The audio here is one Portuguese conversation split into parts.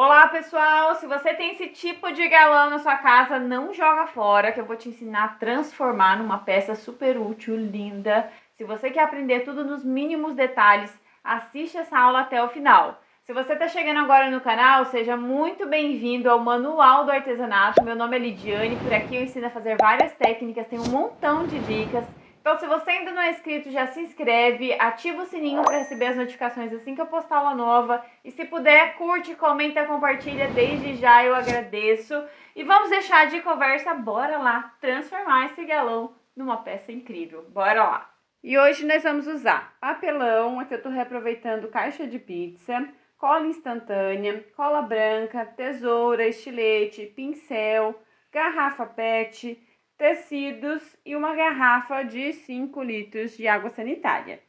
Olá pessoal, se você tem esse tipo de galão na sua casa, não joga fora, que eu vou te ensinar a transformar numa peça super útil, linda. Se você quer aprender tudo nos mínimos detalhes, assiste essa aula até o final. Se você está chegando agora no canal, seja muito bem-vindo ao Manual do Artesanato. Meu nome é Lidiane, por aqui eu ensino a fazer várias técnicas, tem um montão de dicas. Então, se você ainda não é inscrito, já se inscreve, ativa o sininho para receber as notificações assim que eu postar aula nova. E se puder, curte, comenta, compartilha, desde já eu agradeço. E vamos deixar de conversa, bora lá transformar esse galão numa peça incrível. Bora lá! E hoje nós vamos usar papelão, aqui eu estou reaproveitando caixa de pizza, cola instantânea, cola branca, tesoura, estilete, pincel, garrafa PET, tecidos e uma garrafa de 5 litros de água sanitária.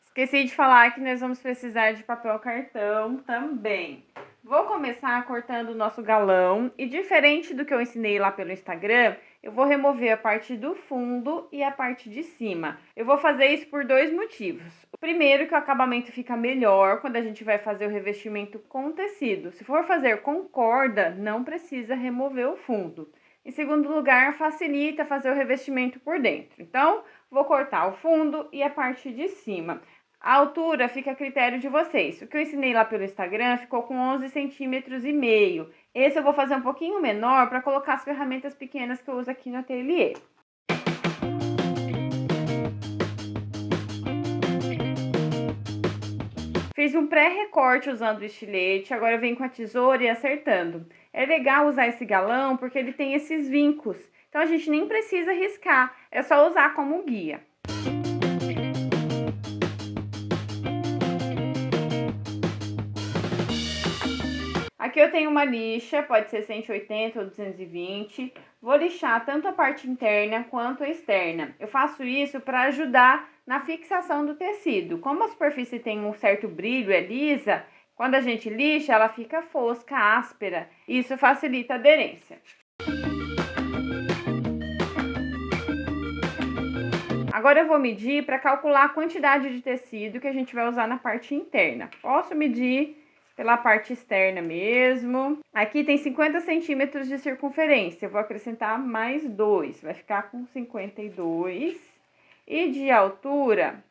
Esqueci de falar que nós vamos precisar de papel cartão também. Vou começar cortando o nosso galão e, diferente do que eu ensinei lá pelo Instagram, eu vou remover a parte do fundo e a parte de cima. Eu vou fazer isso por dois motivos. O primeiro, que o acabamento fica melhor quando a gente vai fazer o revestimento com tecido. Se for fazer com corda, não precisa remover o fundo. Em segundo lugar, facilita fazer o revestimento por dentro. Então, vou cortar o fundo e a parte de cima. A altura fica a critério de vocês. O que eu ensinei lá pelo Instagram ficou com 11,5 centímetros. Esse eu vou fazer um pouquinho menor para colocar as ferramentas pequenas que eu uso aqui no ateliê. Fiz um pré-recorte usando o estilete, agora eu venho com a tesoura e acertando. É legal usar esse galão porque ele tem esses vincos, então a gente nem precisa riscar, é só usar como guia. Aqui eu tenho uma lixa, pode ser 180 ou 220. Vou lixar tanto a parte interna quanto a externa. Eu faço isso para ajudar na fixação do tecido. Como a superfície tem um certo brilho, é lisa, quando a gente lixa, ela fica fosca, áspera. Isso facilita a aderência. Agora eu vou medir para calcular a quantidade de tecido que a gente vai usar na parte interna. Posso medir pela parte externa mesmo. Aqui tem 50 centímetros de circunferência. Eu vou acrescentar mais 2, vai ficar com 52. E de altura,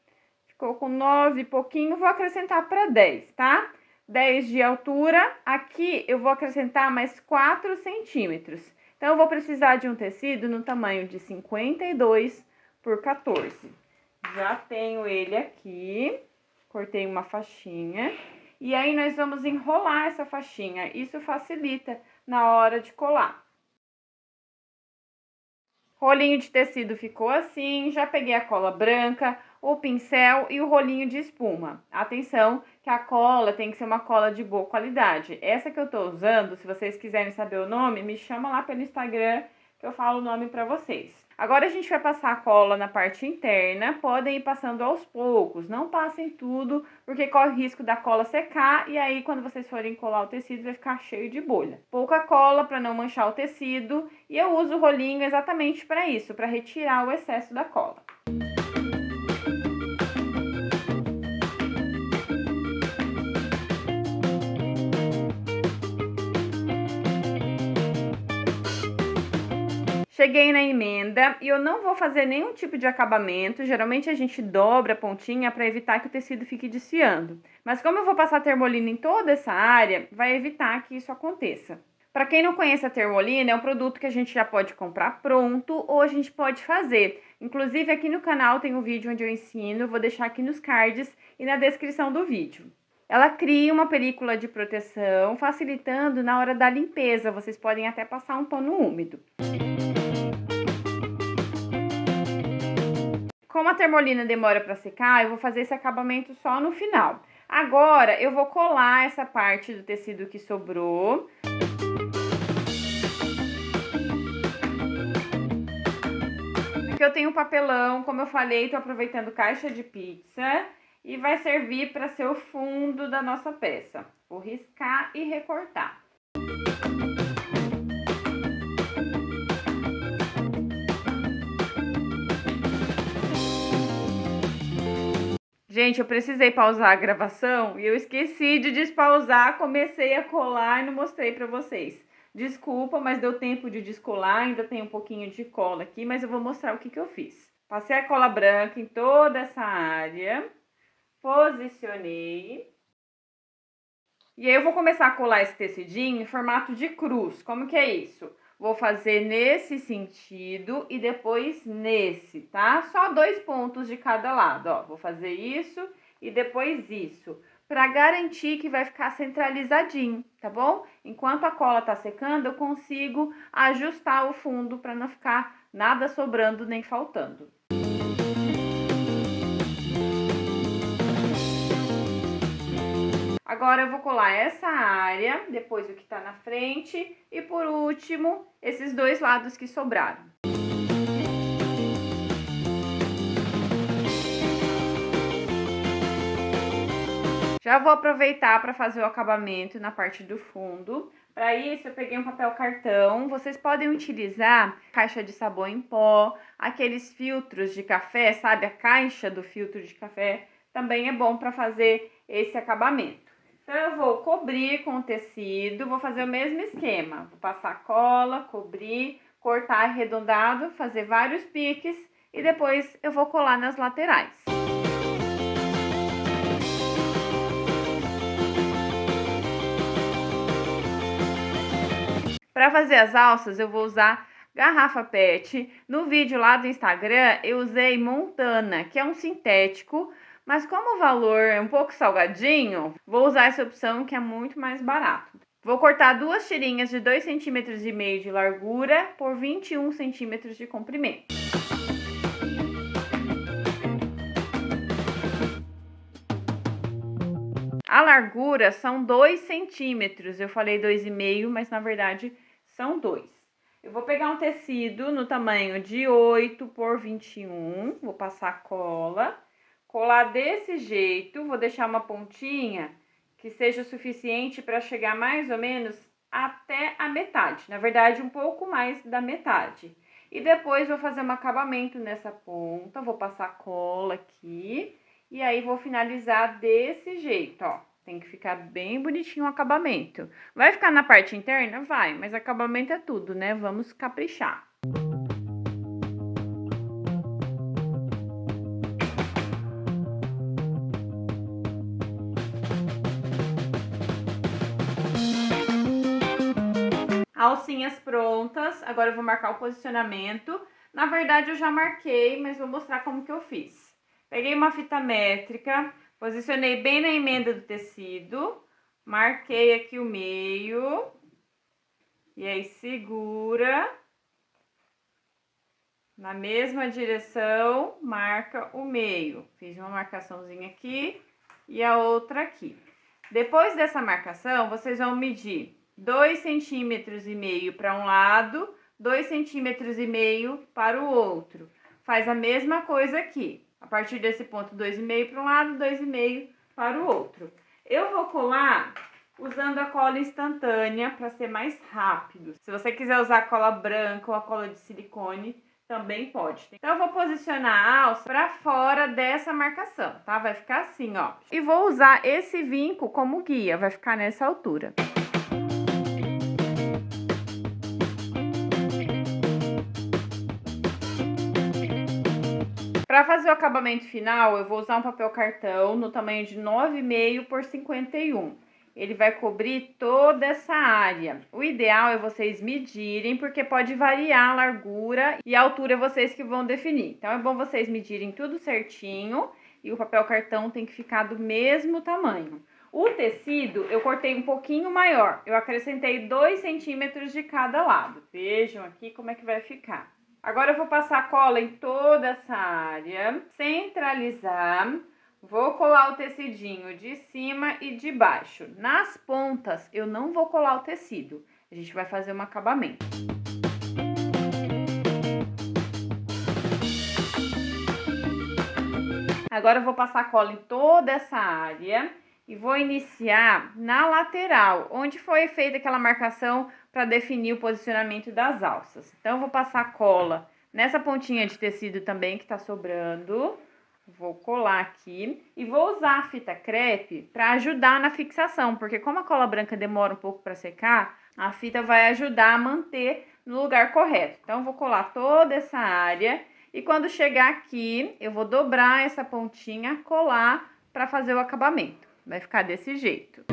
ficou com 9 e pouquinho, vou acrescentar para 10, tá? 10 de altura, aqui eu vou acrescentar mais 4 centímetros. Então, eu vou precisar de um tecido no tamanho de 52 por 14. Já tenho ele aqui, cortei uma faixinha. E aí, nós vamos enrolar essa faixinha, isso facilita na hora de colar. Rolinho de tecido ficou assim, já peguei a cola branca, o pincel e o rolinho de espuma. Atenção que a cola tem que ser uma cola de boa qualidade. Essa que eu tô usando, se vocês quiserem saber o nome, me chama lá pelo Instagram que eu falo o nome pra vocês. Agora a gente vai passar a cola na parte interna, podem ir passando aos poucos, não passem tudo, porque corre o risco da cola secar e aí quando vocês forem colar o tecido vai ficar cheio de bolha. Pouca cola para não manchar o tecido e eu uso o rolinho exatamente para isso, para retirar o excesso da cola. Cheguei na emenda e eu não vou fazer nenhum tipo de acabamento, geralmente a gente dobra a pontinha para evitar que o tecido fique desfiando. Mas como eu vou passar termolina em toda essa área, vai evitar que isso aconteça. Para quem não conhece a termolina, é um produto que a gente já pode comprar pronto ou a gente pode fazer. Inclusive aqui no canal tem um vídeo onde eu ensino, vou deixar aqui nos cards e na descrição do vídeo. Ela cria uma película de proteção, facilitando na hora da limpeza, vocês podem até passar um pano úmido. Como a termolina demora para secar, eu vou fazer esse acabamento só no final. Agora, eu vou colar essa parte do tecido que sobrou. Aqui eu tenho papelão, como eu falei, tô aproveitando caixa de pizza. E vai servir para ser o fundo da nossa peça. Vou riscar e recortar. Gente, eu precisei pausar a gravação e eu esqueci de despausar, comecei a colar e não mostrei pra vocês. Desculpa, mas deu tempo de descolar, ainda tem um pouquinho de cola aqui, mas eu vou mostrar o que eu fiz. Passei a cola branca em toda essa área, posicionei. E aí eu vou começar a colar esse tecidinho em formato de cruz. Como que é isso? Vou fazer nesse sentido e depois nesse, tá? Só 2 pontos de cada lado, ó. Vou fazer isso e depois isso, para garantir que vai ficar centralizadinho, tá bom? Enquanto a cola tá secando, eu consigo ajustar o fundo para não ficar nada sobrando nem faltando. Agora eu vou colar essa área, depois o que tá na frente e por último, esses 2 lados que sobraram. Já vou aproveitar para fazer o acabamento na parte do fundo. Para isso, eu peguei um papel cartão. Vocês podem utilizar caixa de sabão em pó, aqueles filtros de café, sabe? A caixa do filtro de café também é bom para fazer esse acabamento. Então, eu vou cobrir com o tecido, vou fazer o mesmo esquema. Vou passar cola, cobrir, cortar arredondado, fazer vários piques e depois eu vou colar nas laterais. Para fazer as alças, eu vou usar garrafa PET. No vídeo lá do Instagram, eu usei Montana, que é um sintético, mas como o valor é um pouco salgadinho, vou usar essa opção que é muito mais barato. Vou cortar 2 tirinhas de 2,5 cm de largura por 21 centímetros de comprimento. A largura são 2 centímetros, eu falei 2,5, mas na verdade são 2. Eu vou pegar um tecido no tamanho de 8 por 21, vou passar cola, colar desse jeito, vou deixar uma pontinha que seja suficiente para chegar mais ou menos até a metade, na verdade um pouco mais da metade. E depois vou fazer um acabamento nessa ponta, vou passar cola aqui. E aí, vou finalizar desse jeito, ó. Tem que ficar bem bonitinho o acabamento. Vai ficar na parte interna? Vai, mas acabamento é tudo, né? Vamos caprichar. Alcinhas prontas. Agora eu vou marcar o posicionamento. Na verdade, eu já marquei, mas vou mostrar como que eu fiz. Peguei uma fita métrica, posicionei bem na emenda do tecido, marquei aqui o meio, e aí segura, na mesma direção, marca o meio. Fiz uma marcaçãozinha aqui e a outra aqui. Depois dessa marcação, vocês vão medir 2,5 centímetros para um lado, 2,5 centímetros para o outro. Faz a mesma coisa aqui. A partir desse ponto, 2,5 para um lado, 2,5 para o outro. Eu vou colar usando a cola instantânea para ser mais rápido. Se você quiser usar a cola branca ou a cola de silicone, também pode. Então, eu vou posicionar a alça para fora dessa marcação, tá? Vai ficar assim, ó. E vou usar esse vinco como guia, vai ficar nessa altura. Para fazer o acabamento final, eu vou usar um papel cartão no tamanho de 9,5 por 51. Ele vai cobrir toda essa área. O ideal é vocês medirem, porque pode variar a largura e a altura vocês que vão definir. Então, é bom vocês medirem tudo certinho e o papel cartão tem que ficar do mesmo tamanho. O tecido eu cortei um pouquinho maior. Eu acrescentei 2 centímetros de cada lado. Vejam aqui como é que vai ficar. Agora eu vou passar cola em toda essa área, centralizar, vou colar o tecidinho de cima e de baixo. Nas pontas eu não vou colar o tecido, a gente vai fazer um acabamento. Agora eu vou passar cola em toda essa área e vou iniciar na lateral, onde foi feita aquela marcação para definir o posicionamento das alças. Então, eu vou passar cola nessa pontinha de tecido também que tá sobrando. Vou colar aqui e vou usar a fita crepe para ajudar na fixação, porque como a cola branca demora um pouco para secar, a fita vai ajudar a manter no lugar correto. Então, vou colar toda essa área e quando chegar aqui, eu vou dobrar essa pontinha, colar para fazer o acabamento. Vai ficar desse jeito.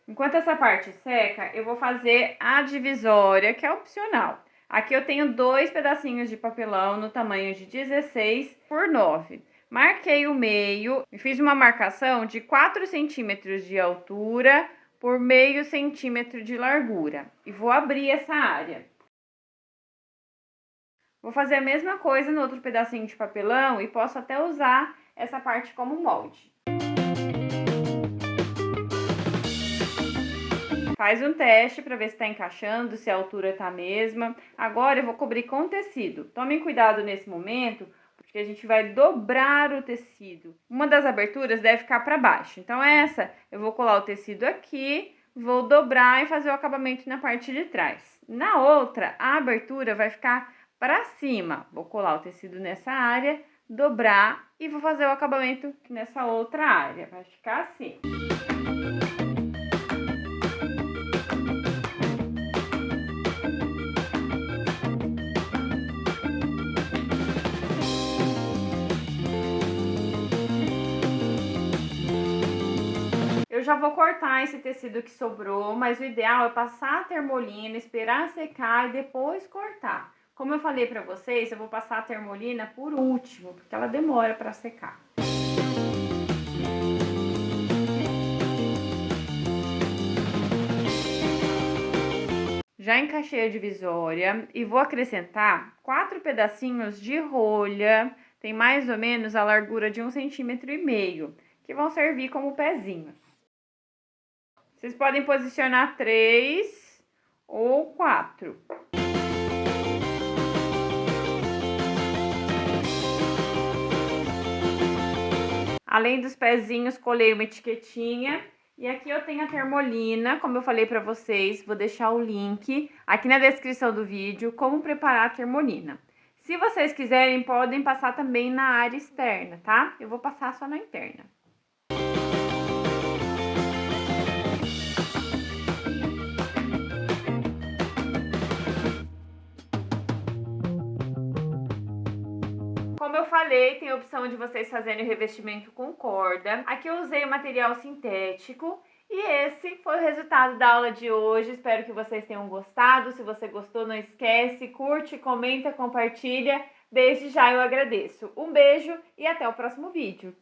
Enquanto essa parte seca, eu vou fazer a divisória, que é opcional. Aqui eu tenho 2 pedacinhos de papelão no tamanho de 16 por 9. Marquei o meio e fiz uma marcação de 4 centímetros de altura por meio centímetro de largura. E vou abrir essa área. Vou fazer a mesma coisa no outro pedacinho de papelão e posso até usar essa parte como molde. Faz um teste para ver se está encaixando, se a altura está a mesma. Agora eu vou cobrir com tecido. Tomem cuidado nesse momento, porque a gente vai dobrar o tecido. Uma das aberturas deve ficar para baixo. Então essa eu vou colar o tecido aqui, vou dobrar e fazer o acabamento na parte de trás. Na outra, a abertura vai ficar para cima. Vou colar o tecido nessa área, dobrar e vou fazer o acabamento nessa outra área. Vai ficar assim. Eu já vou cortar esse tecido que sobrou, mas o ideal é passar a termolina, esperar secar e depois cortar. Como eu falei pra vocês, eu vou passar a termolina por último, porque ela demora pra secar. Já encaixei a divisória e vou acrescentar 4 pedacinhos de rolha, tem mais ou menos a largura de 1,5 cm, que vão servir como pezinhos. Vocês podem posicionar 3 ou 4. Além dos pezinhos, colei uma etiquetinha. E aqui eu tenho a termolina, como eu falei pra vocês, vou deixar o link aqui na descrição do vídeo, como preparar a termolina. Se vocês quiserem, podem passar também na área externa, tá? Eu vou passar só na interna. Como eu falei, tem a opção de vocês fazerem o revestimento com corda. Aqui eu usei o material sintético. E esse foi o resultado da aula de hoje. Espero que vocês tenham gostado. Se você gostou, não esquece, curte, comenta, compartilha. Desde já eu agradeço. Um beijo e até o próximo vídeo.